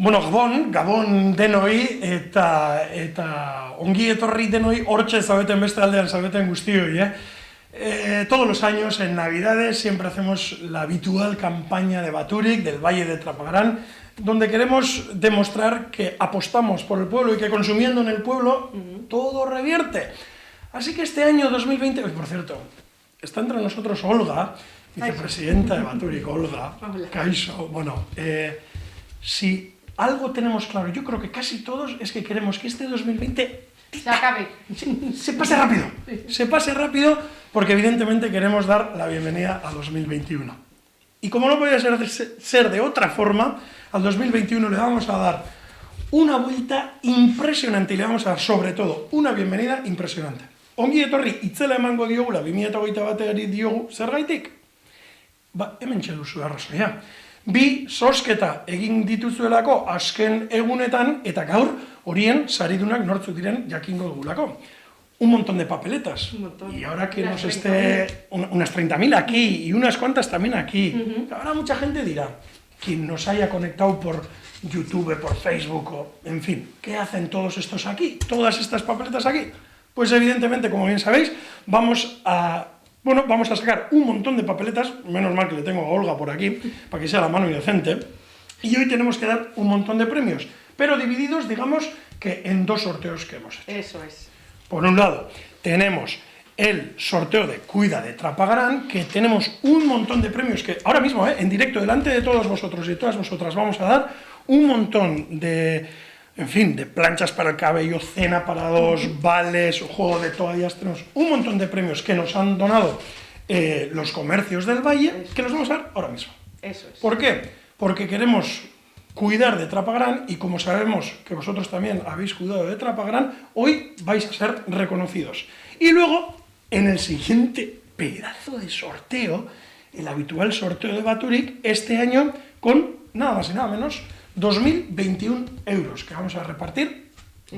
Bueno, Gabon denoi eta ongi etorri denoi hortxe zabeten beste aldean zabeten guztioi, todos los años en Navidades siempre hacemos la habitual campaña de Baturik, del Valle de Trapagarán, donde queremos demostrar que apostamos por el pueblo y que consumiendo en el pueblo todo revierte. Así que este año 2020, por cierto, está entre nosotros Olga, vicepresidenta de Baturik, Olga, Kaixo. Bueno, si algo tenemos claro, yo creo que casi todos, es que queremos que este 2020 se acabe. Se pase rápido, se pase rápido, porque evidentemente queremos dar la bienvenida a 2021. Y como no podía ser de otra forma, al 2021 le vamos a dar una vuelta impresionante y le vamos a dar, sobre todo, una bienvenida impresionante. Ongi etorri itzela emango diogula 2021 diogu, zergaitik? Ba, hementxe duzu arrazoia. Bi sosketa egin dituzuelako azken egunetan, eta gaur horien saridunak nortzuk diren jakingo dugulako. Un montón de papeletas. Y ahora que nos esté unas 30.000 aquí y unas cuantas también aquí. Ahora mucha gente dirá, quien nos haya conectado por YouTube, por Facebook, o, en fin, ¿qué hacen todos estos aquí? Todas estas papeletas aquí. Pues evidentemente, como bien sabéis, vamos a sacar un montón de papeletas, menos mal que le tengo a Olga por aquí, para que sea la mano inocente, y hoy tenemos que dar un montón de premios, pero divididos, digamos, que en dos sorteos que hemos hecho. Eso es. Por un lado, tenemos el sorteo de Cuida de Trapagarán, que tenemos un montón de premios que ahora mismo, en directo, delante de todos vosotros y todas vosotras, vamos a dar un montón de, en fin, de planchas para el cabello, cena para dos, vales, juego de toallas. Tenemos un montón de premios que nos han donado los comercios del Valle, que los vamos a dar ahora mismo. Eso es. ¿Por qué? Porque queremos cuidar de Trapagarán y como sabemos que vosotros también habéis cuidado de Trapagarán, hoy vais a ser reconocidos. Y luego, en el siguiente pedazo de sorteo, el habitual sorteo de Baturik, este año con nada más y nada menos 2.021 euros que vamos a repartir,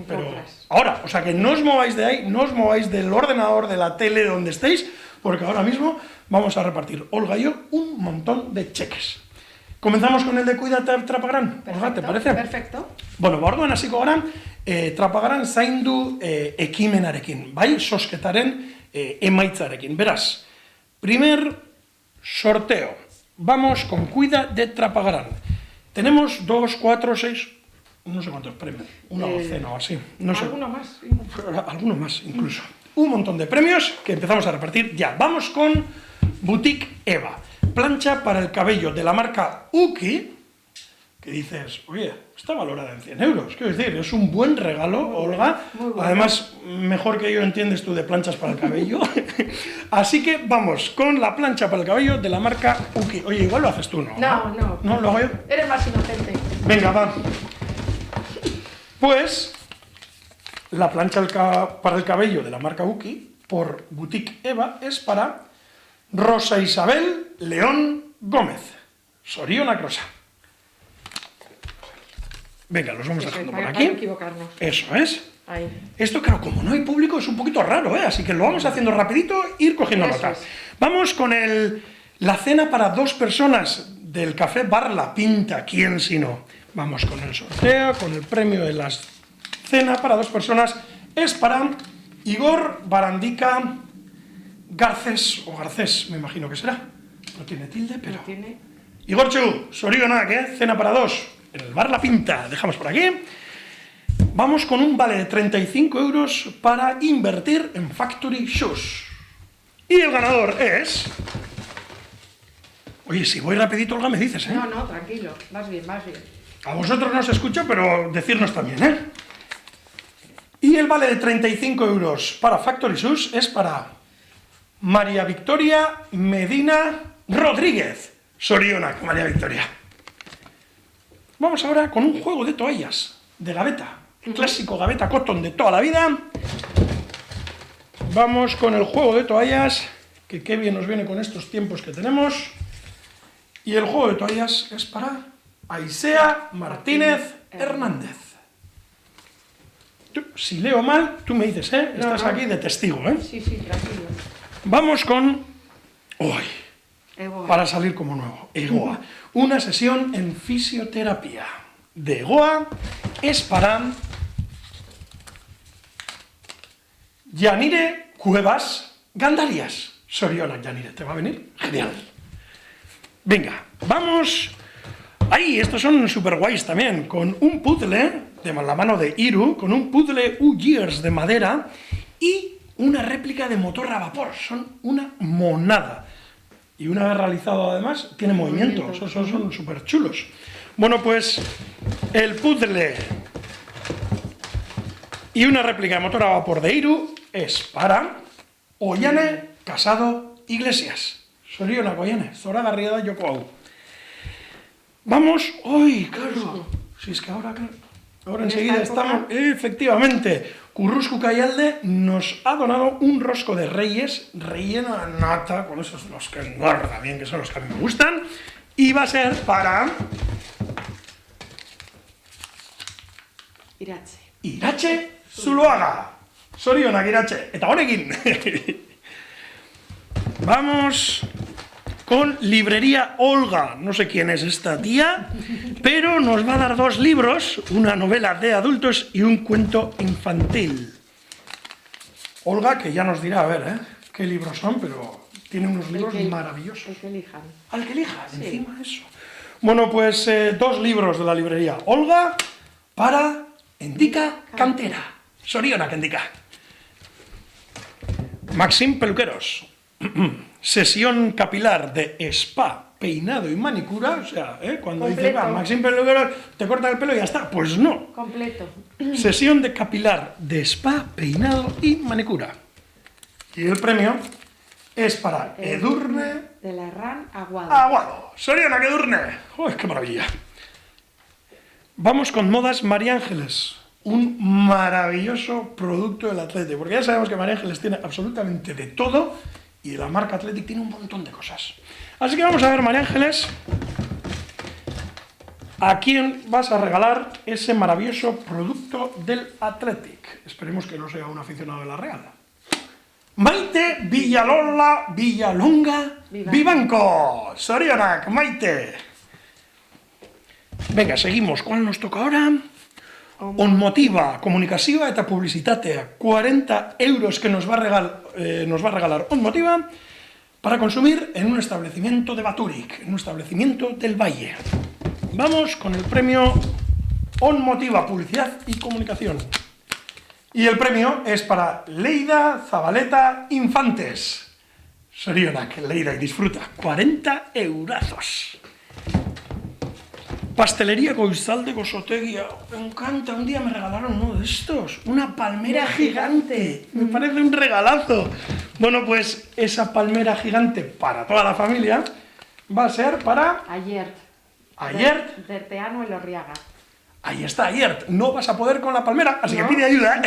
pero ahora, o sea que no os mováis de ahí, no os mováis del ordenador, de la tele, donde estéis, porque ahora mismo vamos a repartir, Olga y yo, un montón de cheques. Comenzamos con el de Cuida Trapagarán. Olga, ¿te parece? Perfecto. Bueno, orduan hasiko gara, Trapagarán zaindu ekimenarekin, bai, sosketaren emaitzarekin. Beraz, primer sorteo. Vamos con Cuida de Trapagarán. Tenemos 2, 4, 6, no sé cuántos premios, una docena o así. No sé. ¿Alguno más? Alguno más, incluso. Un montón de premios que empezamos a repartir ya. Vamos con Boutique Eva. Plancha para el cabello de la marca Uki, que dices, oye, está valorada en 100 euros. Quiero decir, es un buen regalo, Olga. Además, mejor que yo entiendes tú de planchas para el cabello. Así que vamos con la plancha para el cabello de la marca Uki. Oye, igual lo haces tú, ¿no? No. ¿No lo hago yo? Eres más inocente. Venga, va. Pues, la plancha para el cabello de la marca Uki, por Boutique Eva, es para Rosa Isabel León Gómez. Soriona Crosa. Venga, los vamos dejando por aquí. Para equivocarnos. Eso es. Ahí. Esto, claro, como no hay público, es un poquito raro, Así que lo vamos haciendo rapidito, ir cogiendo nota. Vamos con la cena para 2 personas del Café Bar La Pinta, ¿quién si no? Vamos con el sorteo, con el premio de la cena para 2 personas. Es para Igor Barandica Garcés, o Garcés, me imagino que será. No tiene tilde, pero... No tiene. Igor Chu, sorionak, cena para 2. En el Bar La Pinta, dejamos por aquí. Vamos con un vale de 35 euros para invertir en Factory Shoes. Y el ganador es... Oye, si voy rapidito, Olga, me dices, No, tranquilo. Vas bien. A vosotros no os escucho, pero decirnos también, Y el vale de 35 euros para Factory Shoes es para María Victoria Medina Rodríguez. Sorionak, María Victoria. Vamos ahora con un juego de toallas, de gaveta. El clásico gaveta cotton de toda la vida. Vamos con el juego de toallas, que qué bien nos viene con estos tiempos que tenemos. Y el juego de toallas es para Aisea Martínez Hernández. Si leo mal, tú me dices, Estás aquí de testigo, Sí, tranquilo. Vamos con... Hoy. Egoa. Para salir como nuevo. Egoa. Una sesión en fisioterapia. de Goa es para Yanire Cuevas Gandarias. Sorionak, Yanire, ¿te va a venir? Genial. Venga, vamos. ¡Ay! Estos son super guays también, con un puzzle de la mano de Iru, con un puzzle U-Gears de madera y una réplica de motor a vapor. Son una monada. Y una vez realizado, además, tiene movimiento. Son súper chulos. Bueno, pues el puzzle y una réplica de motor a vapor de Iru es para Ollane Casado Iglesias. Sorionak, Ollane, Zora Garriada Joko hau. Vamos, ¡ay, claro! Si es que ahora enseguida estamos... Efectivamente, Curruscu Cayalde nos ha donado un rosco de reyes relleno de nata, con esos los que engorda bien, que son los que a mí me gustan, y va a ser para... Irache Zuloaga. Sorionak, Irache. Eta honekin. Vamos con Librería Olga. No sé quién es esta tía, pero nos va a dar 2 libros, una novela de adultos y un cuento infantil. Olga, que ya nos dirá, a ver, qué libros son, pero tiene unos libros maravillosos. El que elijan. Al que elija, Sí. encima eso. Bueno, pues 2 libros de la librería Olga para Endika Cantera. Sorionak, Endika. Maxim Peluqueros. Sesión capilar de spa, peinado y manicura. O sea, cuando dice, Completo. Maxim Peluqueros, te cortan el pelo y ya está. Pues no. Completo. Sesión de capilar de spa, peinado y manicura. Y el premio es para Edurne De la RAN Aguado. Aguado. Sorionak, Edurne. ¡Uy, qué maravilla! Vamos con Modas María Ángeles. Un maravilloso producto del Athletic. Porque ya sabemos que María Ángeles tiene absolutamente de todo y la marca Athletic tiene un montón de cosas. Así que vamos a ver, María Ángeles, ¿a quién vas a regalar ese maravilloso producto del Athletic? Esperemos que no sea un aficionado de la Real. Maite Villalonga Vivanco. Sorionak, Maite. Venga, seguimos. ¿Cuál nos toca ahora? Onmotiva, comunicació eta publicitatea. 40 euros que nos va a regalar Onmotiva para consumir en un establecimiento de Baturic, en un establecimiento del Valle. Vamos con el premio Onmotiva, publicidad y comunicación. Y el premio es para Leida Zabaleta Infantes. Sorionak, Leida, y disfruta. 40 eurazos. Pastelería Goizal de Gozoteguía. Me encanta, un día me regalaron uno de estos. Una palmera gigante. Me parece un regalazo. Bueno, pues esa palmera gigante para toda la familia va a ser para... Ayer. Derteano Elorriaga. Ahí está, ayer. No vas a poder con la palmera, así que pide ayuda.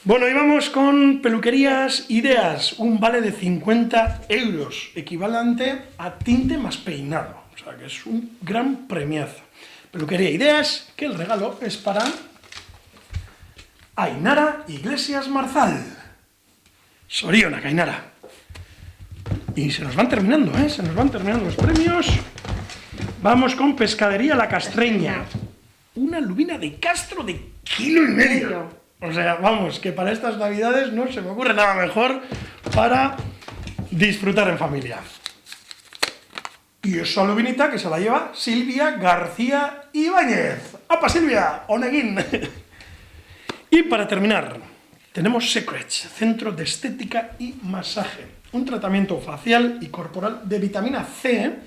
Bueno, y vamos con Peluquerías Ideas. Un vale de 50 euros, equivalente a tinte más peinado. O sea, que es un gran premiazo. Peluquería Ideas, que el regalo es para Ainara Iglesias Marzal. Sorionak, Ainara. Y se nos van terminando, se nos van terminando los premios. Vamos con Pescadería La Castreña. Una lubina de Castro de 1,5 kilos. O sea, vamos, que para estas navidades no se me ocurre nada mejor para disfrutar en familia. Y esa lubinita que se la lleva Silvia García Ibáñez. ¡Apa, Silvia! ¡Oneguín! Y para terminar, tenemos Secrets, Centro de Estética y Masaje. Un tratamiento facial y corporal de vitamina C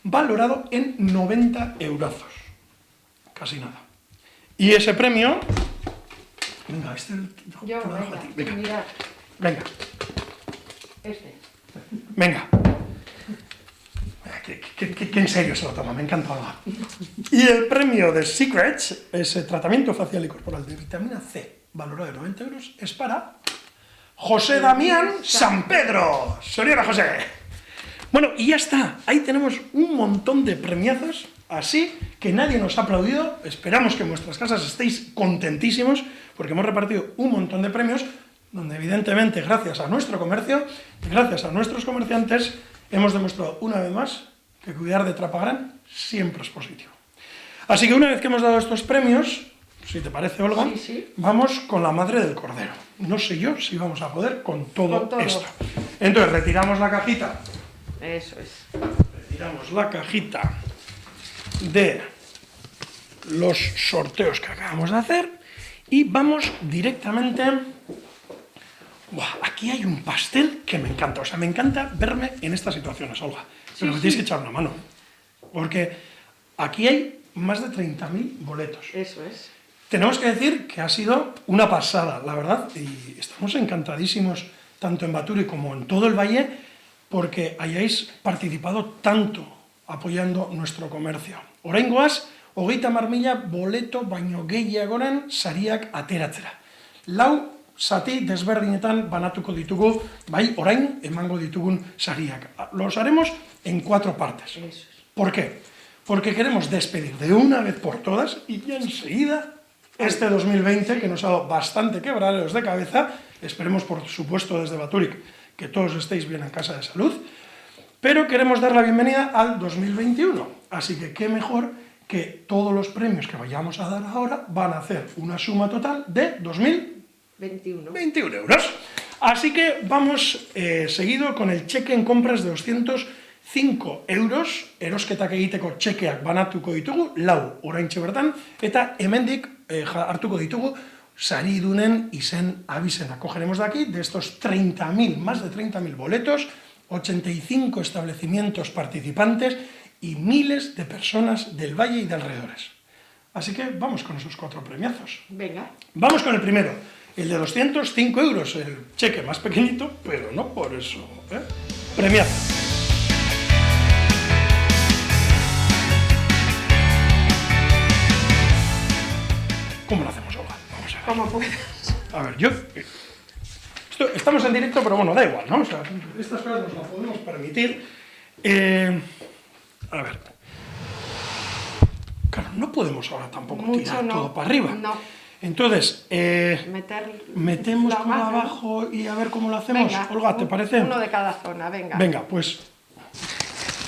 valorado en 90 eurazos. Casi nada. Y ese premio... Venga, este... Yo, te lo dejo a ti. Venga. mirad. Venga. Venga. Que en serio se lo toma, me encanta. Y el premio de Secrets, ese tratamiento facial y corporal de vitamina C, valorado de 90 euros, es para José Damián San Pedro. Sorionak, José. Bueno, y ya está. Ahí tenemos un montón de premiazos, así que nadie nos ha aplaudido. Esperamos que en vuestras casas estéis contentísimos, porque hemos repartido un montón de premios, donde evidentemente, gracias a nuestro comercio, y gracias a nuestros comerciantes, hemos demostrado una vez más que cuidar de Trapagran siempre es positivo. Así que una vez que hemos dado estos premios, si te parece, Olga, Sí, sí. vamos con la madre del cordero. No sé yo si vamos a poder con todo, Con todo. esto. Entonces, retiramos la cajita. Eso es. Retiramos la cajita de los sorteos que acabamos de hacer y vamos directamente... Buah, aquí hay un pastel que me encanta. O sea, me encanta verme en estas situaciones, Olga. Pero me tienes que echar una mano. Porque aquí hay más de 30.000 boletos. Eso es. Tenemos que decir que ha sido una pasada, la verdad, y estamos encantadísimos, tanto en Baturi como en todo el valle, porque hayáis participado tanto apoyando nuestro comercio. Oraingoaz, 30 mila boleto baino gehiagoren sariak ateratzera. Lau zati desberdinetan banatuko ditugu, bai, orain emango ditugun sariak. Los haremos en 4 partes. Eso es. ¿Por qué? Porque queremos despedir de una vez por todas y ya enseguida este 2020, que nos ha dado bastante quebraderos de cabeza, esperemos por supuesto desde Baturic que todos estéis bien en casa de salud, pero queremos dar la bienvenida al 2021, así que qué mejor que todos los premios que vayamos a dar ahora van a hacer una suma total de 21. 21 euros. Así que vamos seguido con el cheque en compras de 205 euros, erosketak egiteko txekeak banatuko ditugu, lau oraintxe bertan, eta hemendik hartuko ditugu saridunen izen abizena. Cogeremos de aquí, de estos 30.000, más de 30.000 boletos, 85 establecimientos participantes y miles de personas del valle y de alrededores. Así que vamos con esos 4 premiazos. Venga. Vamos con el primero, el de 205 euros, el cheque más pequeñito, pero no por eso, ¿eh? Premiazo. ¿Cómo lo hacemos, Olga? Vamos a ver. Como puedas. A ver, estamos en directo, pero bueno, da igual, ¿no? O sea, estas cosas nos las podemos permitir. A ver. Claro, no podemos ahora tampoco Mucho tirar no. todo para arriba. No. Entonces, metemos lo todo más, ¿no? abajo y a ver cómo lo hacemos. Venga, Olga, ¿te parece? Uno de cada zona, venga. Venga, pues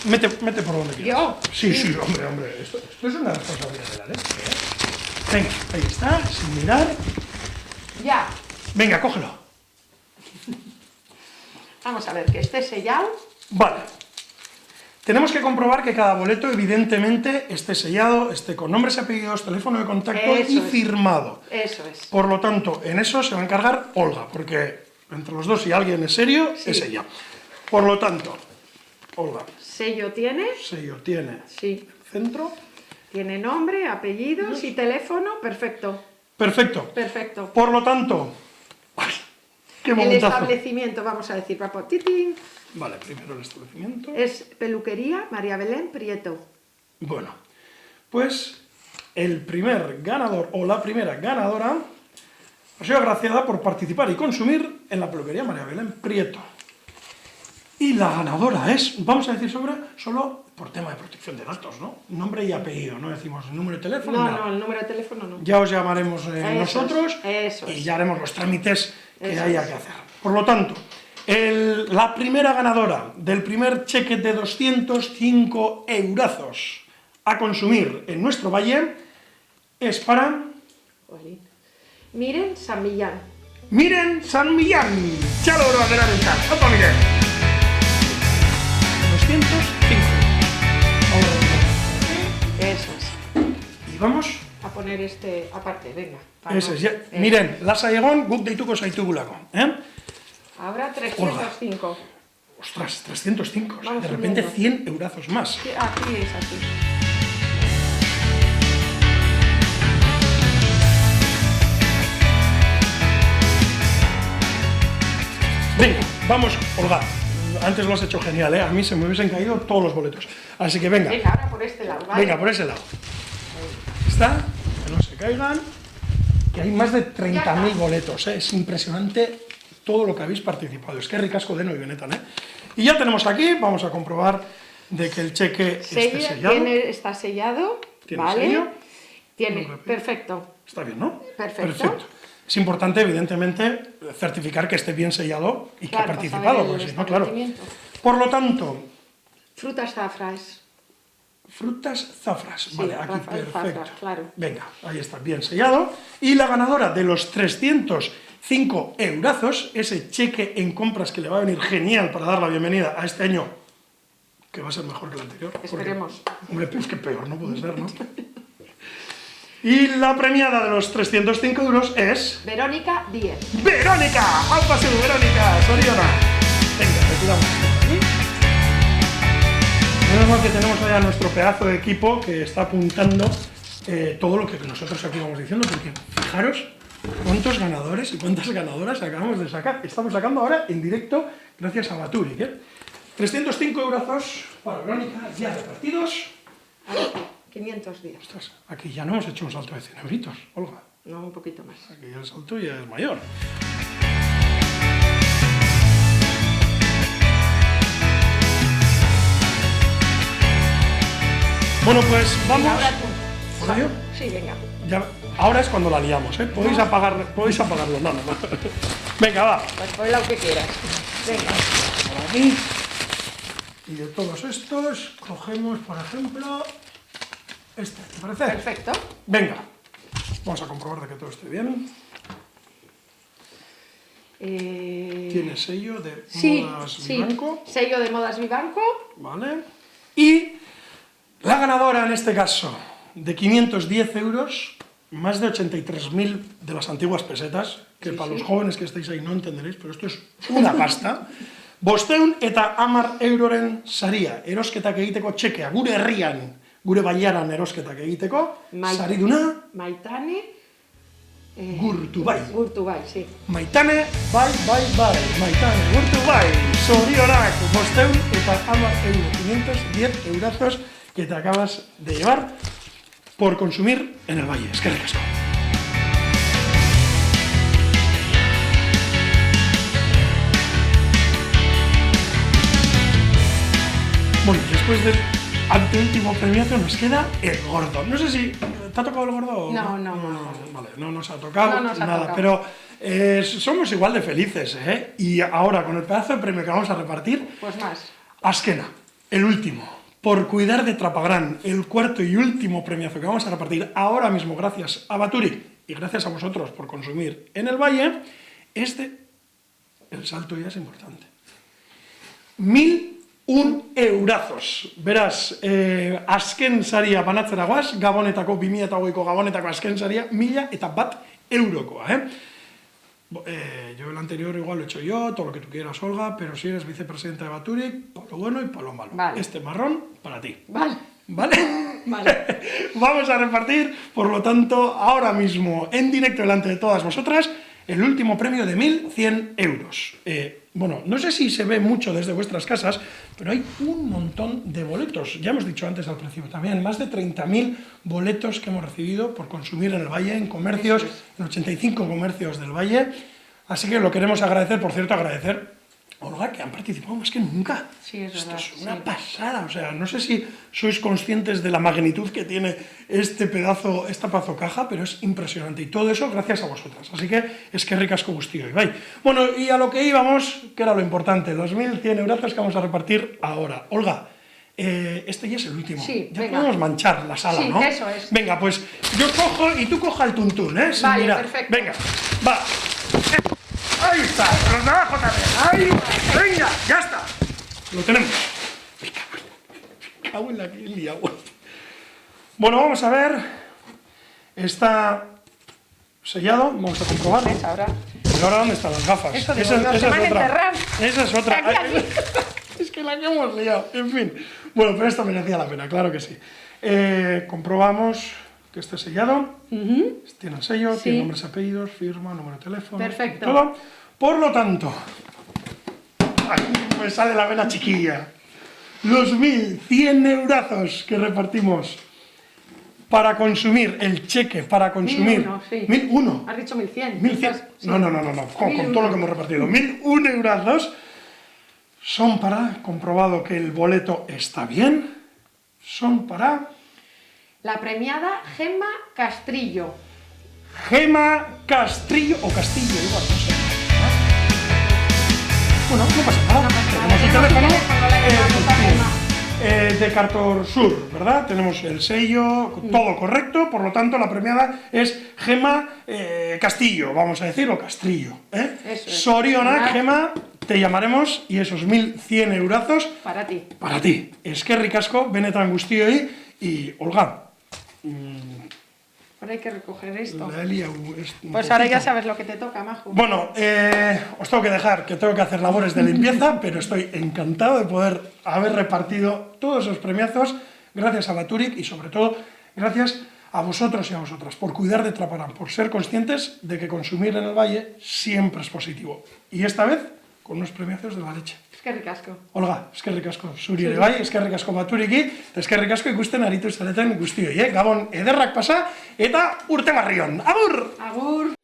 mete por donde quieras. ¿Yo? Sí, hombre. Esto es una responsabilidad de la leche, ¿eh? Venga, ahí está, sin mirar. Ya. Venga, cógelo. Vamos a ver, que esté sellado. Vale. Tenemos que comprobar que cada boleto, evidentemente, esté sellado, esté con nombres y apellidos, teléfono de contacto Eso y es. firmado. Eso es. Por lo tanto, en eso se va a encargar Olga, porque entre los dos, si alguien es serio, Sí. es ella. Por lo tanto, Olga, Sello tiene. sello tiene Sí. centro. Tiene nombre, apellidos y teléfono. Perfecto. Perfecto. Perfecto. Por lo tanto, ¡ay! ¡Qué El momentazo! establecimiento, vamos a decir, papo, titín, Vale, primero el establecimiento. es Peluquería María Belén Prieto. Bueno, pues el primer ganador o la primera ganadora ha sido agraciada por participar y consumir en la peluquería María Belén Prieto. Y la ganadora es, vamos a decir solo por tema de protección de datos, ¿no? Nombre y apellido, no decimos el número de teléfono. No, nada. no, el número de teléfono no. Ya os llamaremos Eso es, nosotros eso y es. ya haremos los trámites que Eso haya es. que hacer. Por lo tanto, la primera ganadora del primer cheque de 205 eurazos a consumir en nuestro valle es para Jolín. Miren San Millán. Miren San Millán. Ya logró ganar el tal. ¡Opa, Miren! 205. Eso es. Y vamos. A poner este aparte, venga. Ese es, ya. Miren, lasa egon guk deituko zaitugulako. Ahora 305. Ostras, 305. O sea, Vamos de repente subiendo. 100 eurazos más. Sí, aquí es así. Venga, vamos, Olga. Antes lo has hecho genial, ¿eh? A mí se me hubiesen caído todos los boletos. Así que venga. Venga, ahora por este lado, ¿vale? Venga, por ese lado. Está, que no se caigan. Que hay más de 30.000 boletos, ¿eh? Es impresionante todo lo que habéis participado. Es que ricasco de no y benetan, ¿eh? Y ya tenemos aquí, vamos a comprobar de que el cheque esté sellado. Está sellado, ¿Tiene ¿vale? sello? Tiene, Muy rápido. perfecto. Está bien, ¿no? Perfecto. Es importante, evidentemente, certificar que esté bien sellado y que Claro, ha para participado, saber el porque si no, claro. establecimiento. Por lo tanto, Frutas zafras. Frutas Zafras. Sí, Vale, aquí Rafael perfecto. Zafras, claro. Venga, ahí está, bien sellado. Y la ganadora de los 305 eurazos, ese cheque en compras que le va a venir genial para dar la bienvenida a este año, que va a ser mejor que el anterior. porque, Esperemos. hombre, pues que peor no puede ser, ¿no? Y la premiada de los 305 euros es... Verónica Díez. ¡Verónica! ¡Au paseo, Verónica! ¡Soriona! Venga, retiramos esto por aquí. Menos mal que tenemos allá nuestro pedazo de equipo que está apuntando todo lo que nosotros aquí vamos diciendo, porque fijaros cuántos ganadores y cuántas ganadoras acabamos de sacar. Estamos sacando ahora en directo gracias a Baturi, 305 eurazos para Verónica, ya repartidos. Ahora sí, 510. Ostras, aquí ya no hemos hecho un salto de 100 euritos, Olga. No, un poquito más. Aquí el salto ya es mayor. Bueno, pues vamos. Venga, ahora tú. ¿Puedo yo? Sí, venga. Ya, ahora es cuando la liamos, ¿eh? Podéis apagarlo. No. Venga, va. Pues pon lo que quieras. Venga. Por aquí. Y de todos estos, cogemos, por ejemplo, este, ¿te parece? Perfecto. Venga. Vamos a comprobar de que todo esté bien. Tiene sello de Modas Vivanco. Sello de Modas Vivanco. Vale. Y la ganadora en este caso de 510 euros, más de 83.000 de las antiguas pesetas, que para los jóvenes que estáis ahí no entenderéis, pero esto es una pasta. Bosteun eta 10 euroren saria, erosketak egiteko txekea, gure herrian, gure baiaran erosketak egiteko, sariduna, Maitane. Gurtubai. Gurtubai, sí. Maitane, bai, Maitane, Gurtubai, zorionak, bosteun eta 10 euro, 510 eurazos que te acabas de llevar por consumir en el valle. Es que ricasco. Bueno, después del anteúltimo premiazo nos queda el gordo. No sé si... ¿Te ha tocado el gordo? No. Vale, no nos ha tocado No nos ha nada, tocado. pero somos igual de felices, ¿eh? Y ahora, con el pedazo de premio que vamos a repartir, Pues más. Azkena, el último, por cuidar de Trapagran, el cuarto y último premiazo que vamos a repartir ahora mismo, gracias a Baturi y gracias a vosotros por consumir en el valle, el salto ya es importante. 1.001 eurazos. Beraz, azken saria banatzera guaz, Gabonetako, 2008ko Gabonetako azken saria, 1.001 eurokoa, yo el anterior igual lo he hecho yo, todo lo que tú quieras, Olga, pero si eres vicepresidenta de Baturi, para lo bueno y para lo malo. Vale. Este marrón, para ti. Vale. ¿Vale? Vale. Vamos a repartir, por lo tanto, ahora mismo, en directo delante de todas vosotras, el último premio de 1.100 euros. Bueno, no sé si se ve mucho desde vuestras casas, pero hay un montón de boletos. Ya hemos dicho antes al principio también, más de 30.000 boletos que hemos recibido por consumir en el Valle, en comercios, en 85 comercios del Valle. Así que lo queremos agradecer, por cierto, agradecer, Olga, que han participado más que nunca. Sí, es verdad. Esto es una pasada, o sea, no sé si sois conscientes de la magnitud que tiene esta pedazo caja, pero es impresionante, y todo eso gracias a vosotras, así que es que ricasco gustío, Ibai. Bueno, y a lo que íbamos, que era lo importante, los 1.100 eurazos que vamos a repartir ahora. Olga, este ya es el último, Sí, ya venga. podemos manchar la sala, Sí, ¿no? eso es. Venga, pues yo cojo y tú coja el tuntún, ¿eh? Sin Vale, mirar. perfecto. Venga, va. Ahí está, los de abajo también. Ahí, venga, ya está. Lo tenemos. Me cago en la que he liado. Bueno, vamos a ver. Está sellado, vamos a comprobar. ¿Ves ahora? ¿Y ahora dónde están las gafas? Eso digo, esa no, es se van a otra. enterrar. Esa es otra. Aquí, aquí. Es que la que hemos liado. En fin. Bueno, pero esto merecía la pena, claro que sí. Comprobamos que esté sellado. Tiene el sello, Sí. tiene nombres, apellidos, firma, número de teléfono. Perfecto. Todo. Por lo tanto, aquí me sale la vena chiquilla. Los 1.100 eurazos que repartimos para consumir, el cheque para consumir. 1.001, sí. 1.001. Has dicho 1.100. 1.100. Sí. No, con todo lo que hemos repartido. 1.001 eurazos son para, comprobado que el boleto está bien, son para La premiada Gemma Castrillo. Gema Castrillo, o Castillo, igual, no sé. Bueno, no pasa nada. No pasa nada. Tenemos el Tenemos teléfono. el teléfono, la llamamos a Gema. de Cartor Sur, ¿verdad? Tenemos el sello, todo correcto, por lo tanto la premiada es Gema Castillo, vamos a decir, o Castrillo. Eso es. Sorionak, Gema, te llamaremos y esos 1.100 eurazos Para ti. para ti. Eskerrik asko, benetan guztioi, y Olga. Ahora hay que recoger esto. La he liado, Pues ahora ya sabes lo que te toca, Majo. Bueno, os tengo que dejar que tengo que hacer labores de limpieza, pero estoy encantado de poder haber repartido todos esos premiazos gracias a la Turic y sobre todo gracias a vosotros y a vosotras por cuidar de Traparán, por ser conscientes de que consumir en el valle siempre es positivo. Y esta vez con unos premiazos de la leche. Eskerrik asko. Olga, eskerrik asko zuri ere bai, eskerrik asko Baturiki, eta eskerrik asko ikusten aritu zareten guztioi, Gabon ederrak pasa eta urte barri on. Agur! Agur!